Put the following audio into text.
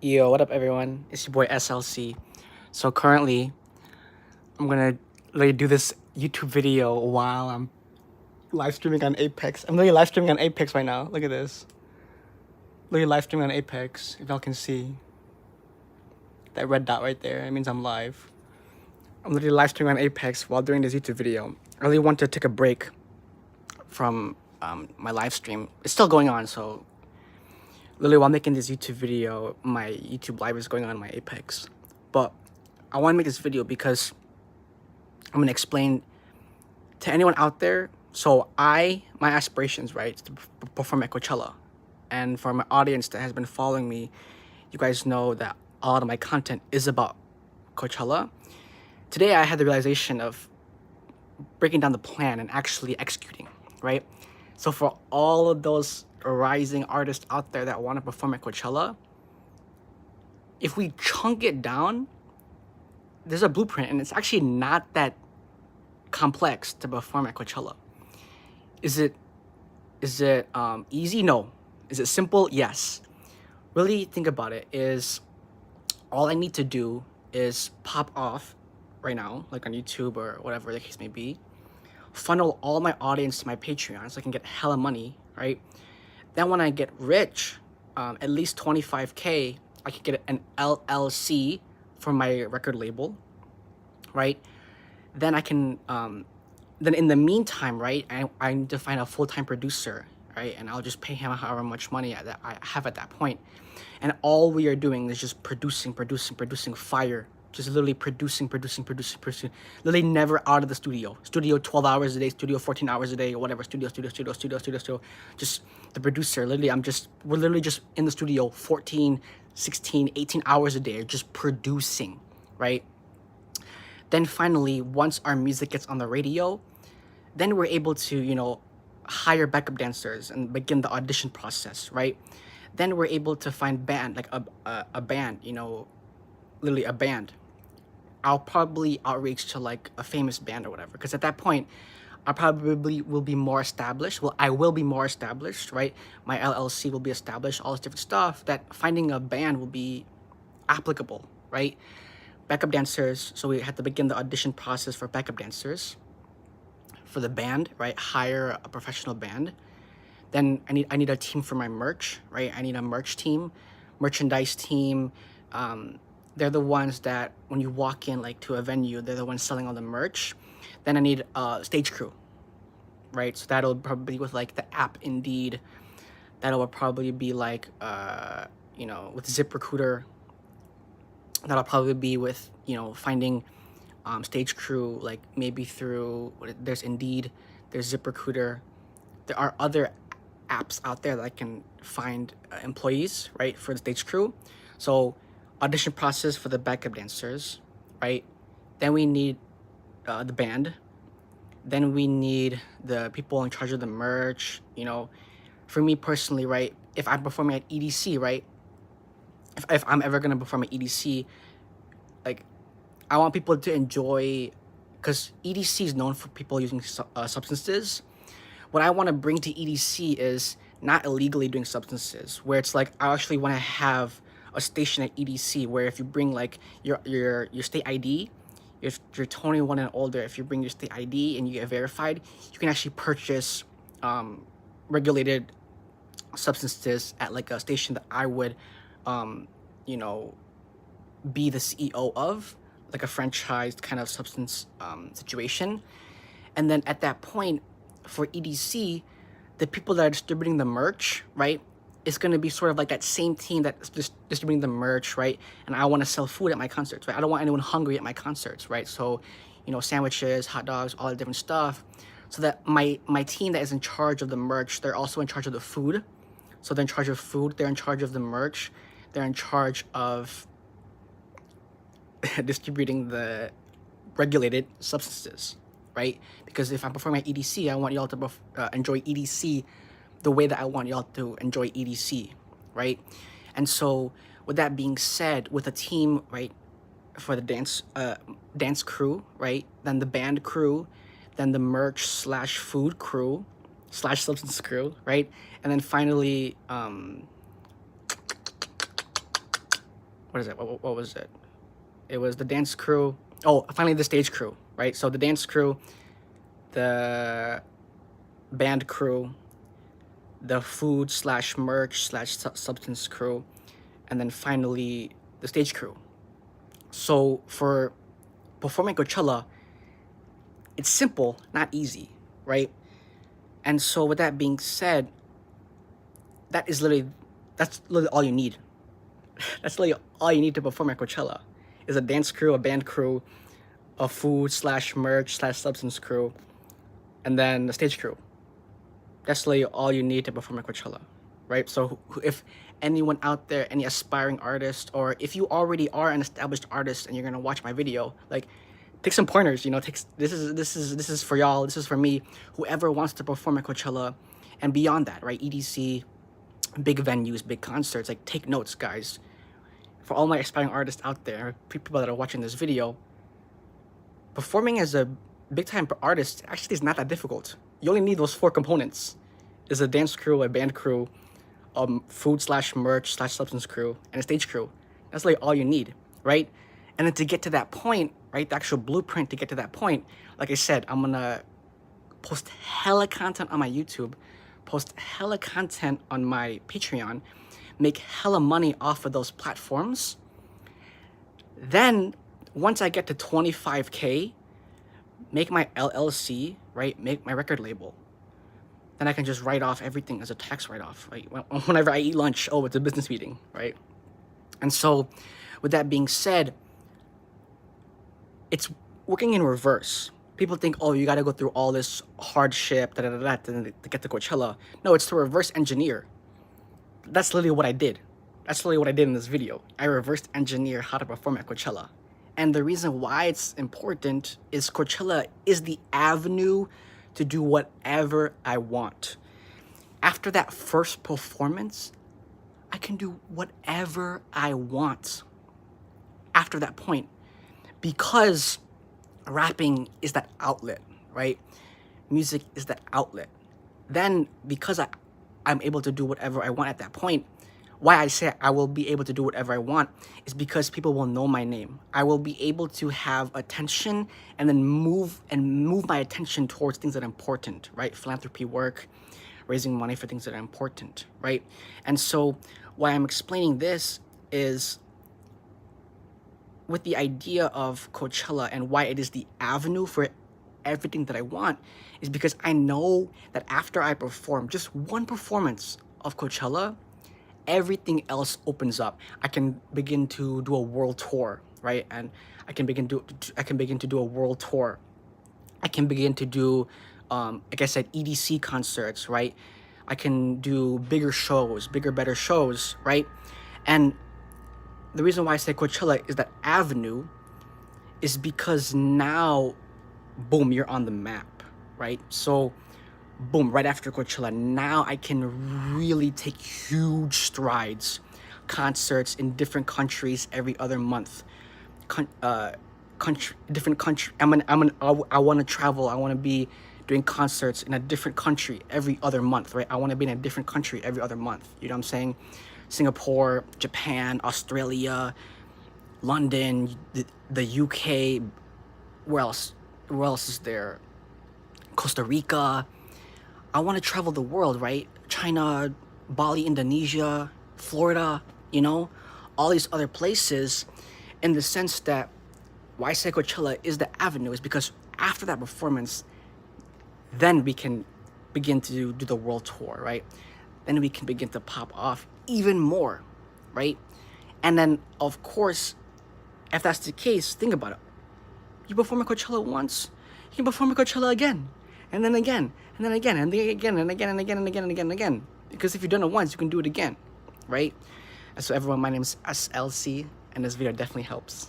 Yo, what up, everyone? It's your boy SLC. So currently, I'm gonna do this YouTube video while I'm live streaming on Apex. I'm literally live streaming on Apex right now. Look at this. Literally live streaming on Apex. If y'all can see that red dot right there, it means I'm live. I'm literally live streaming on Apex while doing this YouTube video. I really want to take a break from my live stream. It's still going on, so literally while making this YouTube video, my YouTube live is going on my Apex. But I want to make this video because I'm going to explain to anyone out there. So my aspirations, right, is to perform at Coachella. And for my audience that has been following me, you guys know that a lot of my content is about Coachella. Today I had the realization of breaking down the plan and actually executing, right? So for all of those rising artists out there that want to perform at Coachella, if we chunk it down, there's a blueprint, and it's actually not that complex to perform at Coachella. Is it easy? No. Is it simple? Yes. Really think about it. Is all I need to do is pop off right now, like on YouTube or whatever the case may be, funnel all my audience to my Patreon so I can get hella money, right? Then when I get rich, at least 25K, I could get an LLC for my record label, right? Then I can, then in the meantime, right, I need to find a full-time producer, right? And I'll just pay him however much money I have at that point. And all we are doing is just producing fire. Just literally producing. Literally never out of the studio. Studio 12 hours a day, studio 14 hours a day, or whatever. Studio. Just the producer. Literally, we're literally just in the studio 14, 16, 18 hours a day, just producing, right? Then finally, once our music gets on the radio, then we're able to, hire backup dancers and begin the audition process, right? Then we're able to find band, like a band, literally a band. I'll probably outreach to like a famous band or whatever, because at that point, I probably will be more established. Well, I will be more established, right? My LLC will be established, all this different stuff, that finding a band will be applicable, right? Backup dancers, so we had to begin the audition process for backup dancers for the band, right? Hire a professional band. Then I need a team for my merch, right? I need a merch team, merchandise team. They're the ones that when you walk in like to a venue, they're the ones selling all the merch. Then I need a stage crew, right? So that'll probably be with like the app Indeed. That'll probably be like with ZipRecruiter. That'll probably be with finding stage crew, like maybe through there's Indeed, there's ZipRecruiter. There are other apps out there that I can find employees, right, for the stage crew. So audition process for the backup dancers, right? Then we need the band. Then we need the people in charge of the merch. For me personally, right, if I'm performing at EDC, right, if I'm ever gonna perform at EDC, like I want people to enjoy, because EDC is known for people using substances. What I want to bring to EDC is not illegally doing substances, where it's like I actually want to have a station at EDC where if you bring like your state ID, if you're 21 and older, if you bring your state ID and you get verified, you can actually purchase regulated substances at like a station that I would, be the CEO of, like a franchised kind of substance situation. And then at that point, for EDC, the people that are distributing the merch, right, it's going to be sort of like that same team that's just distributing the merch, right? And I want to sell food at my concerts, right? I don't want anyone hungry at my concerts, right? So, sandwiches, hot dogs, all that different stuff. So that my team that is in charge of the merch, they're also in charge of the food. So they're in charge of food, they're in charge of the merch, they're in charge of distributing the regulated substances, right? Because if I'm performing at EDC, I want y'all to enjoy EDC the way that I want y'all to enjoy EDC, right? And so with that being said, with a team, right, for the dance crew, right, then the band crew, then the merch / food crew / substance crew, right, and then finally what is it? What was it? It was the dance crew. Oh, finally the stage crew, right? So the dance crew, the band crew, the food slash merch slash substance crew, and then finally the stage crew. So for performing Coachella, it's simple, not easy, right? And so with that being said, that's literally all you need. That's literally all you need to perform at Coachella is a dance crew, a band crew, a food slash merch slash substance crew, and then the stage crew. That's literally all you need to perform at Coachella, right? So if anyone out there, any aspiring artist, or if you already are an established artist and you're gonna watch my video, like, take some pointers. This is for y'all. This is for me. Whoever wants to perform at Coachella, and beyond that, right? EDC, big venues, big concerts. Like, take notes, guys. For all my aspiring artists out there, people that are watching this video, performing as a big-time artist actually is not that difficult. You only need those 4 components: is a dance crew, a band crew, food slash merch slash substance crew, and a stage crew. That's like all you need, right? And then to get to that point, right, the actual blueprint to get to that point, like I said, I'm gonna post hella content on my YouTube, post hella content on my Patreon, make hella money off of those platforms. Then once I get to 25K, make my LLC, right? Make my record label. Then I can just write off everything as a tax write-off, right? Whenever I eat lunch, oh, it's a business meeting, right? And so with that being said, it's working in reverse. People think, oh, you got to go through all this hardship, to get to Coachella. No, it's to reverse engineer. That's literally what I did. That's literally what I did in this video. I reversed engineer how to perform at Coachella. And the reason why it's important is Coachella is the avenue to do whatever I want. After that first performance, I can do whatever I want after that point, because rapping is that outlet, right? Music is that outlet. Then because I'm able to do whatever I want at that point, why I say I will be able to do whatever I want is because people will know my name. I will be able to have attention and then move my attention towards things that are important, right? Philanthropy work, raising money for things that are important, right? And so why I'm explaining this is with the idea of Coachella and why it is the avenue for everything that I want is because I know that after I perform just one performance of Coachella, everything else opens up. I can begin to do a world tour, right? And I can begin to do a world tour. I can begin to do, like I said, EDC concerts, right? I can do bigger shows, bigger, better shows, right? And the reason why I say Coachella is that avenue is because now, boom, you're on the map, right? So, boom, right after Coachella, now I can really take huge strides. Concerts in different countries every other month. Different country. I want to travel. I want to be doing concerts in a different country every other month, right? I want to be in a different country every other month. You know what I'm saying? Singapore, Japan, Australia, London, the UK. Where else? Where else is there? Costa Rica. I want to travel the world, right? China, Bali, Indonesia, Florida, you know, all these other places, in the sense that why I say Coachella is the avenue is because after that performance, then we can begin to do the world tour, right? Then we can begin to pop off even more, right? And then, of course, if that's the case, think about it. You perform at Coachella once, you can perform at Coachella again, and then again, and then again, and then again, and again, and again, and again, and again, and again. Because if you've done it once, you can do it again, right? And so everyone, my name is SLC, and this video definitely helps.